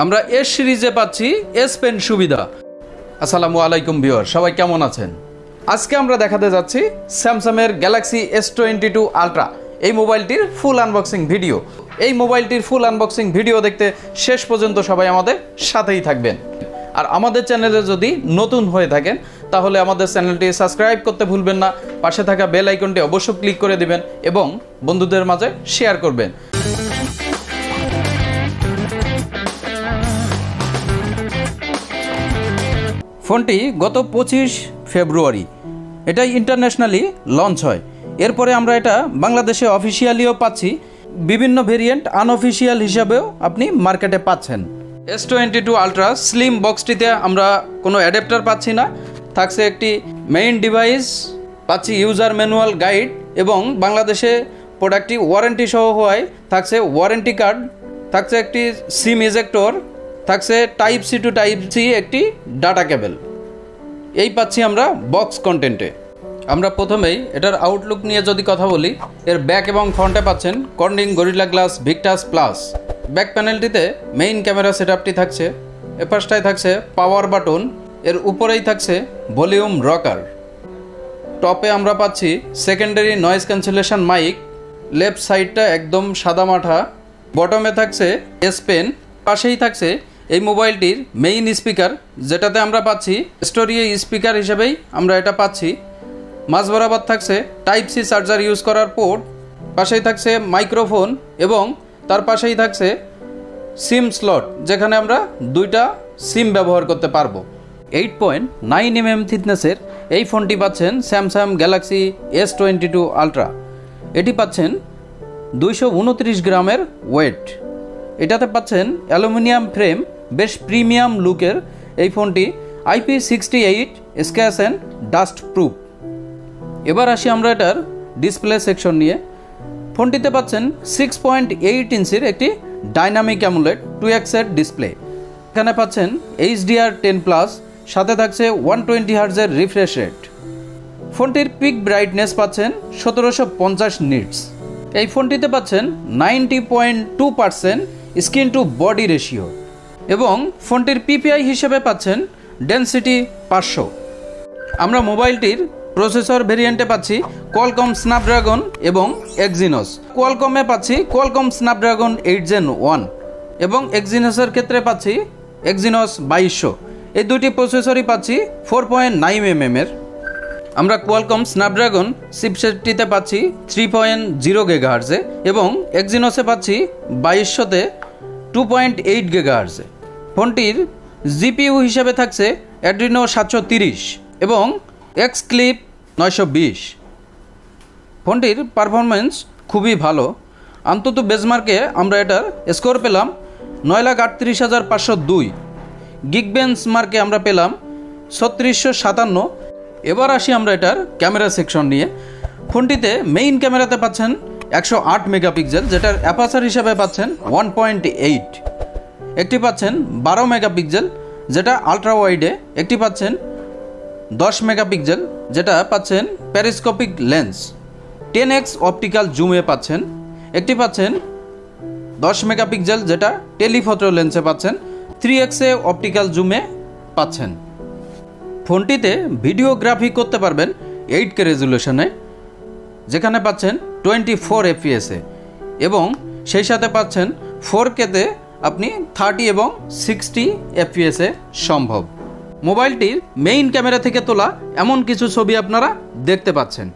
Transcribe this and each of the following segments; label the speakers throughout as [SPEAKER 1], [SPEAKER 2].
[SPEAKER 1] আমরা এস সিরিজে পাচ্ছি এস পেন সুবিধা। আসসালামু আলাইকুম ভিউয়ার, সবাই কেমন আছেন? আজকে আমরা দেখাতে যাচ্ছি স্যামসাংয়ের গ্যালাক্সি S22 আলট্রা। এই মোবাইলটির ফুল আনবক্সিং ভিডিও। এই মোবাইলটির ফুল আনবক্সিং ভিডিও দেখতে শেষ পর্যন্ত সবাই আমাদের সাথেই থাকবেন। আর আমাদের চ্যানেলে যদি নতুন হয়ে থাকেন তাহলে আমাদের চ্যানেলটি সাবস্ক্রাইব করতে ভুলবেন না। পাশে থাকা বেল আইকনটি অবশ্যই ক্লিক করে দিবেন এবং বন্ধুদের মাঝে শেয়ার করবেন। ফোনটি গত 25 ফেব্রুয়ারি এটা ইন্টারন্যাশনালি লঞ্চ হয়। এরপরে আমরা এটা বাংলাদেশে অফিসিয়ালিও পাচ্ছি, বিভিন্ন ভেরিয়েন্ট আনঅফিসিয়াল হিসাবেও আপনি মার্কেটে পাচ্ছেন। S22 আলট্রা স্লিম বক্সটিতে আমরা কোনো অ্যাডাপ্টার পাচ্ছি না, থাকছে একটি মেইন ডিভাইস, পাচ্ছি ইউজার ম্যানুয়াল গাইড এবং বাংলাদেশে প্রোডাক্টটি ওয়ারেন্টি সহ হওয়ায় থাকছে ওয়ারেন্টি কার্ড, থাকছে একটি সিম ইজেক্টর, থাকছে type C to type C একটি ডাটা কেবল। এই পাচ্ছি আমরা বক্স কন্টেন্টে। আমরা প্রথমেই এটার আউটলুক নিয়ে যদি কথা বলি, এর ব্যাক এবং ফ্রন্টে পাচ্ছেন Corning Gorilla Glass Victus Plus. Back প্যানেলটিতে মেইন ক্যামেরা সেটআপটি থাকছে, এপাশটায় থাকছে পাওয়ার বাটন, এর উপরেই থাকছে ভলিউম রকার। টপে আমরা পাচ্ছি secondary noise cancellation mic, left সাইডটা একদম সাদা মাঠা। বটমে থাকছে এস পেন, পাশেই থাকছে এই মোবাইলটির মেইন স্পিকার, যেটাতে আমরা পাচ্ছি স্টোরিয়ে স্পিকার হিসেবেই আমরা এটা পাচ্ছি। মাঝ বরাবর থাকছে টাইপ সি চার্জার ইউজ করার পোর্ট, পাশেই থাকছে মাইক্রোফোন এবং তার পাশেই থাকছে সিম স্লট, যেখানে আমরা দুইটা সিম ব্যবহার করতে পারবো। 8.9 mm থিকনেসের এই ফোনটি পাচ্ছেন স্যামসাং গ্যালাক্সি S22 আলট্রা। এটি পাচ্ছেন 229 গ্রামের ওয়েট। এটাতে পাচ্ছেন অ্যালুমিনিয়াম ফ্রেম, বেশ প্রিমিয়াম লুকের এই ফোনটি IP68 scratch and dust proof. এবার আসি আমরা এটার ডিসপ্লে সেকশন নিয়ে। ফোনটিতে পাচ্ছেন 6.8 ইঞ্চির একটি ডাইনামিক অ্যামোলেড 2x ডিসপ্লে। এখানে পাচ্ছেন HDR10+, সাথে থাকছে 120 হার্জের রিফ্রেশ রেট। ফোনটির পিক ব্রাইটনেস পাচ্ছেন 1750 নিটস। এই ফোনটিতে পাচ্ছেন 90.2% স্ক্রিন টু বডি রেশিও এবং ফোনটির PPI হিসেবে পাচ্ছেন ডেনসিটি 500। আমরা মোবাইলটির প্রসেসর ভেরিয়েন্টে পাচ্ছি কোয়ালকম স্ন্যাপড্রাগন এবং এক্সিনোস। কোয়ালকমে পাচ্ছি কোয়ালকম স্ন্যাপড্রাগন 8 Gen 1 এবং এক্সিনোসের ক্ষেত্রে পাচ্ছি এক্সিনোস 2200। এই দুটি প্রসেসরই পাচ্ছি 4.9 mm এর। আমরা কোয়ালকম স্ন্যাপড্রাগন চিপসেটটিতে পাচ্ছি 3.0 GHz এবং এক্সিনোসে পাচ্ছি 2200-তে 2.8 GHz। ফোনটির জিপিইউ হিসেবে থাকছে অ্যাড্রিনো 730 এবং এক্সক্লিপ 920। ফোনটির পারফরমেন্স খুবই ভালো। অন্তত বেঞ্চমার্কে আমরা এটার স্কোর পেলাম 9,38,502। গিগ বেঞ্চমার্কে আমরা পেলাম 3657। এবার আসি আমরা এটার ক্যামেরা সেকশন নিয়ে। ফোনটিতে মেইন ক্যামেরাতে পাচ্ছেন 108 মেগাপিক্সেল, যেটার অ্যাপারচার হিসাবে পাচ্ছেন 1.8। একটি পাচ্ছেন 12 মেগাপিক্সেল, যেটা আলট্রা ওয়াইডে। একটি পাচ্ছেন 10 মেগাপিক্সেল, যেটা পাচ্ছেন প্যারিস্কোপিক লেন্স। 10x অপটিক্যাল জুমে পাচ্ছেন। একটি পাচ্ছেন 10 মেগাপিক্সেল, যেটা টেলিফটো লেন্সে পাচ্ছেন। 3x অপটিক্যাল জুমে পাচ্ছেন। ফোনটিতে ভিডিওগ্রাফি করতে পারবেন 8K রেজুলেশনে, যেখানে পাচ্ছেন 24 FPS এবং সেই সাথে পাচ্ছেন 4K-তে আপনি 30 এবং 60 FPS সম্ভব। মোবাইলটির মেইন ক্যামেরা থেকে তোলা এমন কিছু ছবি আপনারা দেখতে পাচ্ছেন।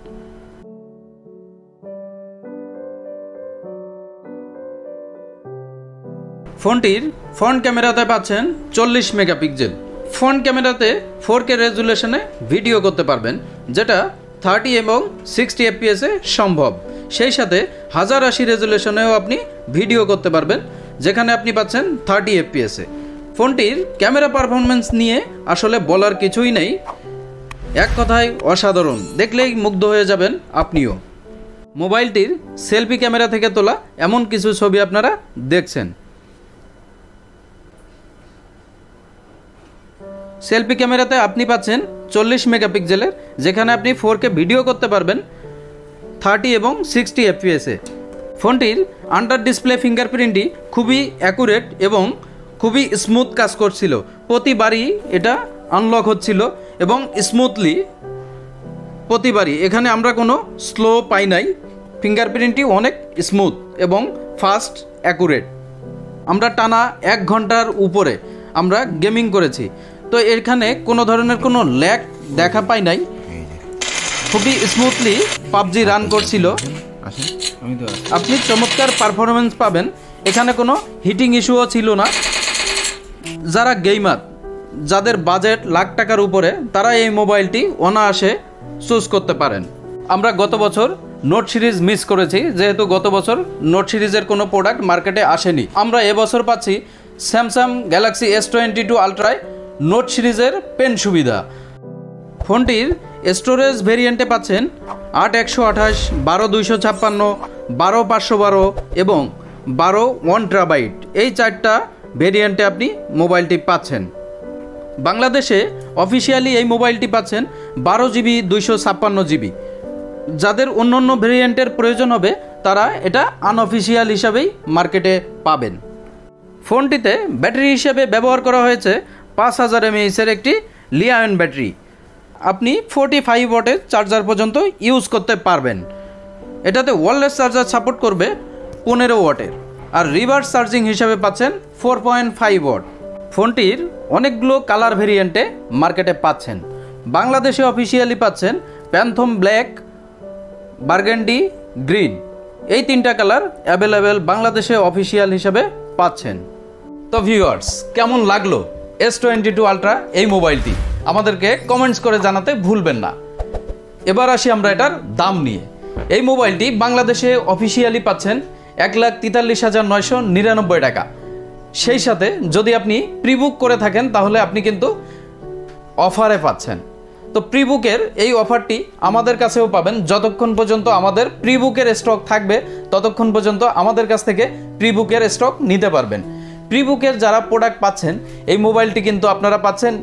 [SPEAKER 1] ফোনটির ফ্রন্ট ক্যামেরাতে পাচ্ছেন 40 মেগাপিক্সেল। ফ্রন্ট ক্যামেরাতে 4K রেজুলেশনে ভিডিও করতে পারবেন, যেটা 30 এবং 60 FPS সম্ভব। সেই সাথে 1080 রেজুলেশনেও আপনি ভিডিও করতে পারবেন, যেখানে আপনি পাচ্ছেন 30 FPS। ফোনটির ক্যামেরা পারফরমেন্স নিয়ে আসলে বলার কিছুই নেই, এক কথায় অসাধারণ। দেখলেই মুগ্ধ হয়ে যাবেন আপনিও। মোবাইলটির সেলফি ক্যামেরা থেকে তোলা এমন কিছু ছবি আপনারা দেখছেন। সেলফি ক্যামেরাতে আপনি পাচ্ছেন 40 মেগাপিক্সেলের, যেখানে আপনি 4K ভিডিও করতে পারবেন 30 এবং 60 FPS। ফোনটির আন্ডার ডিসপ্লে ফিঙ্গারপ্রিন্টটি খুবই অ্যাকুরেট এবং খুবই স্মুথ কাজ করছিল, প্রতিবারই এটা আনলক হচ্ছিল এবং স্মুথলি প্রতিবারই। এখানে আমরা কোনো স্লো পাই নাই, ফিঙ্গারপ্রিন্টটি অনেক স্মুথ এবং ফাস্ট অ্যাকুরেট। আমরা টানা 1 ঘন্টার উপরে আমরা গেমিং করেছি, তো এখানে কোনো ধরনের কোনো ল্যাগ দেখা পাই নাই, খুবই স্মুথলি পাবজি রান করছিল। আপনি চমৎকার পারফরমেন্স পাবেন, এখানে কোনো হিটিং ইস্যুও ছিল না। যারা গেমার, যাদের বাজেট লাখ টাকার উপরে, তারা এই মোবাইলটি অনায়াসে চুজ করতে পারেন। আমরা গত বছর নোট সিরিজ মিস করেছি, যেহেতু গত বছর নোট সিরিজের কোনো প্রোডাক্ট মার্কেটে আসেনি। আমরা এবছর পাচ্ছি স্যামসাং গ্যালাক্সি S22 আলট্রায় নোট সিরিজের পেন সুবিধা। ফোনটির স্টোরেজ ভেরিয়েন্টে পাচ্ছেন 8/128, 12/256, 12/512 এবং 12 1 TB। এই 4টা ভেরিয়েন্টে আপনি মোবাইলটি পাচ্ছেন। বাংলাদেশে অফিসিয়ালি এই মোবাইলটি পাচ্ছেন 12 GB 256 GB। যাদের অন্য অন্য ভেরিয়েন্টের প্রয়োজন হবে তারা এটা আনঅফিসিয়াল হিসাবেই মার্কেটে পাবেন। ফোনটিতে ব্যাটারি হিসেবে ব্যবহার করা হয়েছে 5000 mAh একটি লিথিয়াম ব্যাটারি। আপনি 45 ওয়াটের চার্জার পর্যন্ত ইউজ করতে পারবেন। এটাতে ওয়্যারলেস চার্জার সাপোর্ট করবে 15 ওয়াটের, আর রিভার্স চার্জিং হিসাবে পাচ্ছেন 4.5 ওয়াট। ফোনটির অনেকগুলো কালার ভেরিয়েন্টে মার্কেটে পাচ্ছেন। বাংলাদেশে অফিসিয়ালি পাচ্ছেন প্যান্থম ব্ল্যাক, বার্গেন্ডি, গ্রিন, এই 3টা কালার অ্যাভেলেবেল বাংলাদেশে অফিসিয়াল হিসাবে পাচ্ছেন। তো ভিউয়ার্স, কেমন লাগলো S22 আলট্রা এই মোবাইলটি আমাদেরকে কমেন্টস করে জানাতে ভুলবেন না। এবার আসি আমরা এটার দাম নিয়ে। এই মোবাইলটি বাংলাদেশে অফিসিয়ালি পাচ্ছেন 1,43,999 টাকা। সেই সাথে যদি আপনি প্রিবুক করে থাকেন তাহলে আপনি কিন্তু অফারে পাচ্ছেন। তো প্রিবুকের এই অফারটি আমাদের কাছেও পাবেন। যতক্ষণ পর্যন্ত আমাদের প্রিবুকের স্টক থাকবে ততক্ষণ পর্যন্ত আমাদের কাছ থেকে প্রিবুকের স্টক নিতে পারবেন। প্রিবুকের যারা প্রোডাক্ট পাচ্ছেন, এই মোবাইলটি কিন্তু আপনারা পাচ্ছেন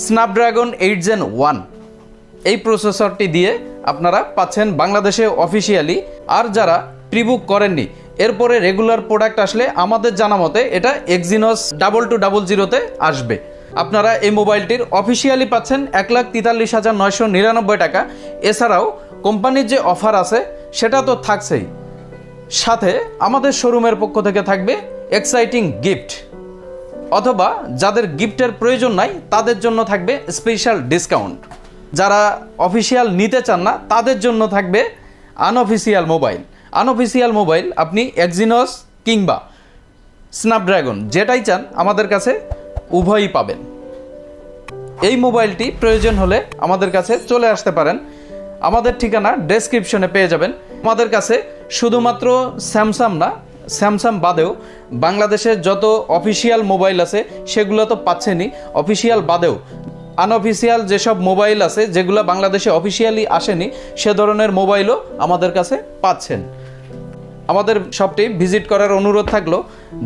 [SPEAKER 1] স্ন্যাপড্রাগন 8 Gen 1 এই প্রসেসরটি দিয়ে আপনারা পাচ্ছেন বাংলাদেশে অফিসিয়ালি। আর যারা প্রিবুক করেননি, এরপরে রেগুলার প্রোডাক্ট আসলে আমাদের জানা মতে এটা এক্সিনোস 2200-তে আসবে। আপনারা এই মোবাইলটির অফিসিয়ালি পাচ্ছেন 1,43,999 টাকা। এছাড়াও কোম্পানির যে অফার আছে সেটা তো থাকছেই, সাথে আমাদের শোরুমের পক্ষ থেকে থাকবে এক্সাইটিং গিফট, অথবা যাদের গিফটের প্রয়োজন নাই তাদের জন্য থাকবে স্পেশাল ডিসকাউন্ট। যারা অফিসিয়াল নিতে চান না তাদের জন্য থাকবে আনঅফিসিয়াল মোবাইল। আনঅফিসিয়াল মোবাইল আপনি এক্সিনোস কিংবা স্ন্যাপড্রাগন যেটাই চান আমাদের কাছে উভয়ই পাবেন। এই মোবাইলটি প্রয়োজন হলে আমাদের কাছে চলে আসতে পারেন। আমাদের ঠিকানা ডেসক্রিপশনে পেয়ে যাবেন। আমাদের কাছে শুধুমাত্র স্যামসাং না, স্যামসাং বাদেও বাংলাদেশের যত অফিসিয়াল মোবাইল আছে সেগুলো তো পাচ্ছেনই, অফিসিয়াল বাদেও আনঅফিসিয়াল যেসব মোবাইল আছে যেগুলো বাংলাদেশে অফিসিয়ালি আসেনি সে ধরনের মোবাইলও আমাদের কাছে পাচ্ছেন। আমাদের শপটি ভিজিট করার অনুরোধ থাকলো।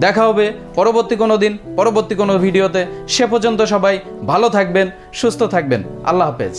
[SPEAKER 1] দেখা হবে পরবর্তী কোনো দিন, পরবর্তী কোনো ভিডিওতে। সে পর্যন্ত সবাই ভালো থাকবেন, সুস্থ থাকবেন। আল্লাহ হাফেজ।